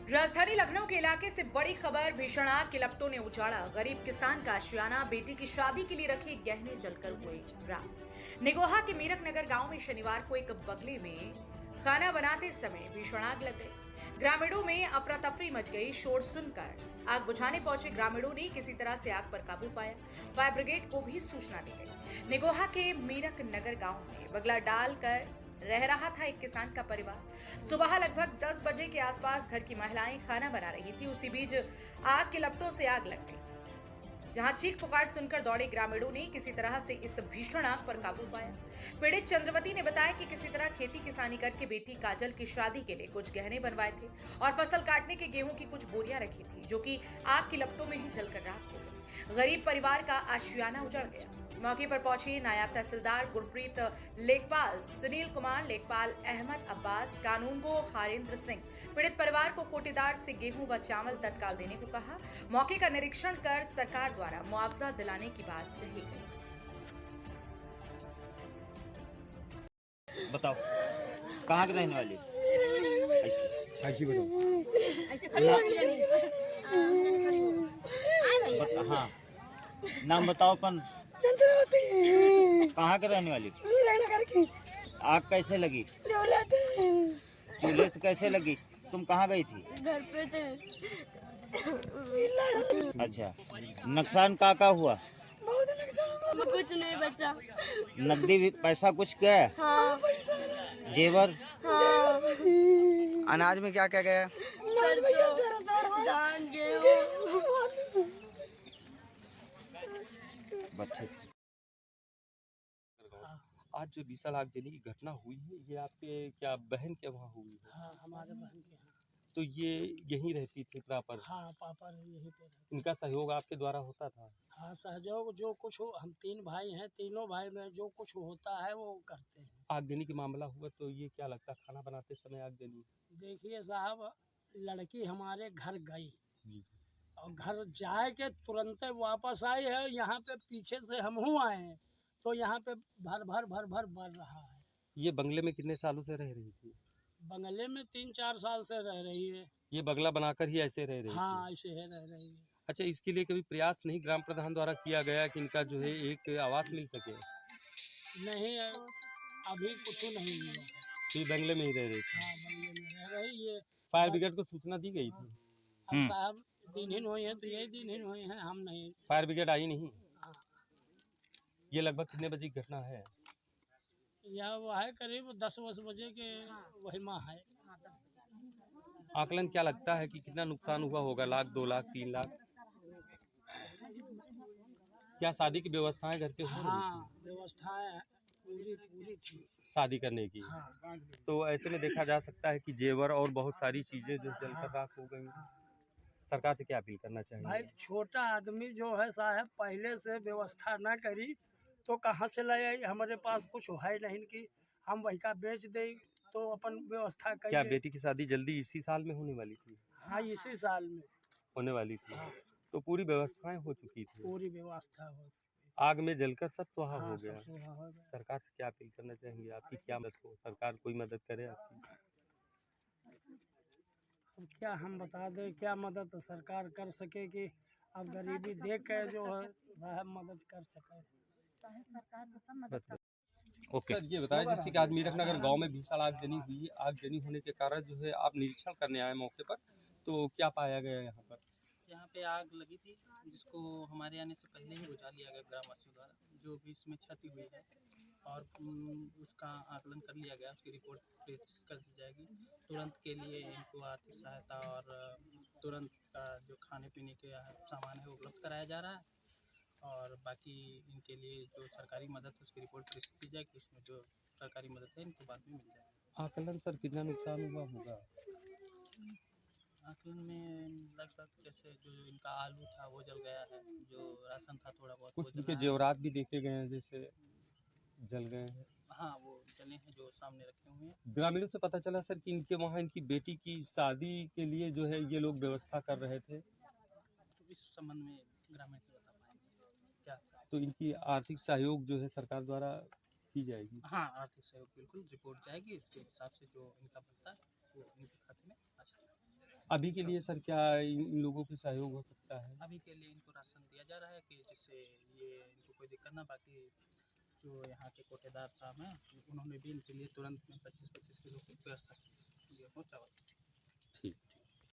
राजधानी लखनऊ के इलाके से बड़ी खबर। भीषण आग के लपटों ने उजाड़ा गरीब किसान का आशियाना। बेटी की शादी के लिए रखे गहने जलकर हुए राख। निगोहा के मीरक नगर गांव में शनिवार को एक बगले में खाना बनाते समय भीषण आग लग गई। ग्रामीणों में अफरा तफरी मच गई। शोर सुनकर आग बुझाने पहुंचे ग्रामीणों ने किसी तरह से आग पर काबू पाया। फायर ब्रिगेड को भी सूचना दी गई। निगोहा के मीरक नगर गांव में बगला डालकर रह रहा था एक किसान का परिवार। सुबह लगभग 10 बजे के आसपास घर की महिलाएं खाना बना रही थी। उसी बीच आग के लपटों से आग लग गई। जहां चीख पुकार सुनकर दौड़े ग्रामीणों ने किसी तरह से इस भीषण आग पर काबू पाया। पीड़ित चंद्रवती ने बताया कि किसी तरह खेती किसानी करके बेटी काजल की शादी के लिए कुछ गहने बनवाए थे और फसल काटने के गेहूं की कुछ बोरियां रखी थी, जो कि आग की लपटों में ही जलकर राख हो गई। गरीब परिवार का आशियाना उजड़ गया। मौके पर पहुंचे नायब तहसीलदार गुरप्रीत लेखपाल, सुनील कुमार लेखपाल, अहमद अब्बास, कानूनगो हरेंद्र सिंह पीड़ित परिवार को कोटेदार से गेहूं व चावल तत्काल देने को कहा। मौके का निरीक्षण कर सरकार द्वारा मुआवजा दिलाने की बात कही गई। बताओ कहाँ के रहने वाली? ऐसी बताओ। ऐसे खड़ी हो खड़ी हो। आए भैया। हाँ, नाम बताओ अपन। चंद्रवती कहाँ के रहने वाली? मीरानगर की। आग कैसे लगी? चूल्हे थे। चूल्हे से कैसे लगी? तुम कहाँ गई थी? घर पे थे। अच्छा, नुकसान का हुआ? बहुत नुकसान हुआ। कुछ नहीं बचा। नकदी भी पैसा कुछ गया? हाँ। जेवर? हाँ। अनाज में क्या क्या गया? अनाज भैया सारा धान गेहूँ। बच्चे आज जो विशाल आगजनी की घटना हुई है, ये आपके क्या बहन के वहाँ हुई है? हाँ, हमारे बहन के यहाँ। तो ये यहीं रहती थी प्रॉपर? हाँ, पापा यहीं पे रहते। इनका सहयोग आपके द्वारा होता था? हाँ, सहयोग जो कुछ हो, हम 3 भाई हैं, तीनों भाई में जो कुछ होता है वो करते हैं। आगजनी की मामला हुआ तो ये क्या लगता है, खाना बनाते समय आगजनी? देखिए साहब, लड़की हमारे घर गई जी। और घर जाए के तुरंत वापस आई है। यहाँ पे पीछे से हम आए हैं तो यहाँ पे भर बढ़ रहा है। ये बंगले में कितने सालों से रह रही थी? बंगले में 3-4 साल से रह रही है। ये बंगला बनाकर ही ऐसे रह रही हाँ, थी? ऐसे है रह रही है। अच्छा, इसके लिए कभी प्रयास नहीं ग्राम प्रधान द्वारा किया गया कि इनका जो है एक आवास मिल सके? नहीं, अभी कुछ नहीं हुआ है। तो ये बंगले में ही रह रही थी? हाँ, बंगले में रह रही है। फायर ब्रिगेड को सूचना दी गई थी? अब साहब दिनहीन हुई है तो यही दिनहीन हुई है, हम नहीं। फायर ब्रिगेड आई नहीं? हाँ। ये लगभग कितने बजे की घटना है? यह वो है करीब 10 बजे के वही माह है। आकलन क्या लगता है कि कितना नुकसान हुआ होगा? लाख, 2 लाख, 3 लाख? क्या शादी की व्यवस्थाएं घर पे हो रही थी? हाँ, व्यवस्थाएं पूरी थी शादी करने की? हाँ। तो ऐसे में देखा जा सकता है कि जेवर और बहुत सारी चीजें जो जलकर राख हो गई। सरकार से क्या अपील करना भाई, चाहिए? छोटा आदमी जो है साहब पहले से व्यवस्था ना करी तो कहाँ से ले आई? हमारे पास कुछ है नहीं कि हम वही का बेच दे तो अपन व्यवस्था क्या करिए। बेटी की शादी जल्दी इसी साल में होने वाली थी? हाँ, इसी साल में होने वाली थी। तो पूरी व्यवस्थाएं हो चुकी थी? पूरी व्यवस्था हो। आग में जलकर सब सुहा हाँ, हो सब गया। सुहा हो गया। सरकार से क्या अपील करना चाहेंगे? आपकी क्या मदद हो? सरकार कोई मदद करे आपकी? अब क्या हम बता दें, क्या मदद सरकार कर सके कि अब गरीबी देख के जो है वह मदद कर सके। ओके सर, ये बताएं जैसे कि आज मीरक नगर गांव में भीषण आगजनी हुई है। आगजनी होने के कारण जो है आप निरीक्षण करने आए मौके पर, तो क्या पाया गया यहाँ पर? यहाँ पे आग लगी थी जिसको हमारे आने से पहले ही बुझा लिया गया ग्रामवासियों द्वारा। जो भी इसमें क्षति हुई है और उसका आकलन कर लिया गया, उसकी रिपोर्ट पेश कर दी जाएगी। तुरंत के लिए इनको आर्थिक सहायता और तुरंत का जो खाने पीने के सामान है वो उपलब्ध कराया जा रहा है और बाकी इनके लिए जो सरकारी मदद है उसकी रिपोर्ट पेश की जाएगी। उसमें जो सरकारी मदद है इनको बाद में मिल जाएगी। आकलन सर कितना नुकसान हुआ होगा? आकलन में लगभग जैसे जो इनका आलू था वो जल गया है, जो राशन था थोड़ा बहुत कुछ वो इनके जला है। जेवरात भी देखे गए हैं जैसे जल गए हैं? हाँ, वो जले हैं जो सामने रखे हुए हैं। ग्रामीणों से पता चला सर कि इनके वहाँ इनकी बेटी की शादी के लिए जो है ये लोग व्यवस्था कर रहे थे। तो इस संबंध में ग्रामीण से बता पाएंगे क्या था। तो इनकी आर्थिक सहयोग जो है सरकार द्वारा की जाएगी? हाँ, आर्थिक सहयोग बिल्कुल रिपोर्ट जाएगी, उसके हिसाब से जो इनका बनता है वो इनके खाते में आ जाएगा। अभी के लिए सर क्या इन लोगों की सहयोग हो सकता है? अभी के लिए इनको राशन दिया जा रहा है कि जिससे ये इनको कोई दिक्कत ना। बाकी जो यहाँ के कोटेदार साहब हैं उन्होंने भी इनके लिए तुरंत में 25-25 किलो की व्यवस्था की गेहूँ चावल।